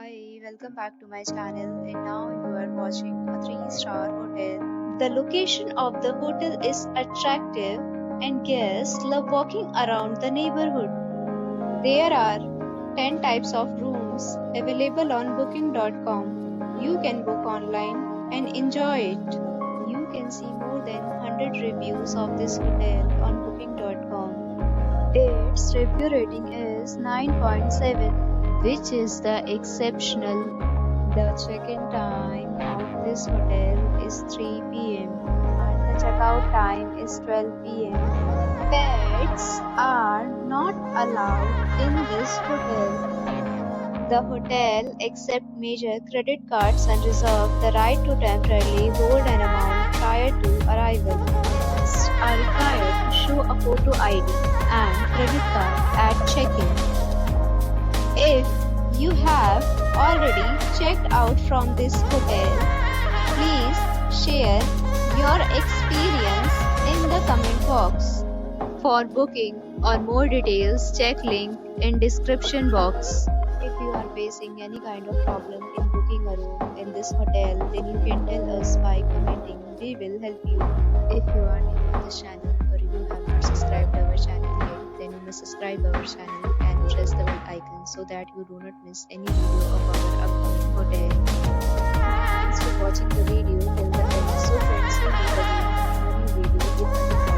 Hi, welcome back to my channel, and now you are watching a 3-star hotel. The location of the hotel is attractive and guests love walking around the neighborhood. There are 10 types of rooms available on booking.com. You can book online and enjoy it. You can see more than 100 reviews of this hotel on booking.com. Its review rating is 9.7, which is the exceptional. The check-in time of this hotel is 3 p.m. and the checkout time is 12 p.m. Pets are not allowed in this hotel. The hotel accepts major credit cards and reserves the right to temporarily hold an amount prior to arrival. Guests are required to show a photo ID and credit card at check-in. If you have already checked out from this hotel, please share your experience in the comment box. For booking or more details, check link in description box. If you are facing any kind of problem in booking a room in this hotel, then you can tell us by commenting. We will help you. If you are new to this channel or you have not subscribed our channel yet, then you must subscribe our channel and press the bell icon so that you do not miss any video of our upcoming hotel. Thanks for watching the video till the end. So friends, see you again in a new video with a different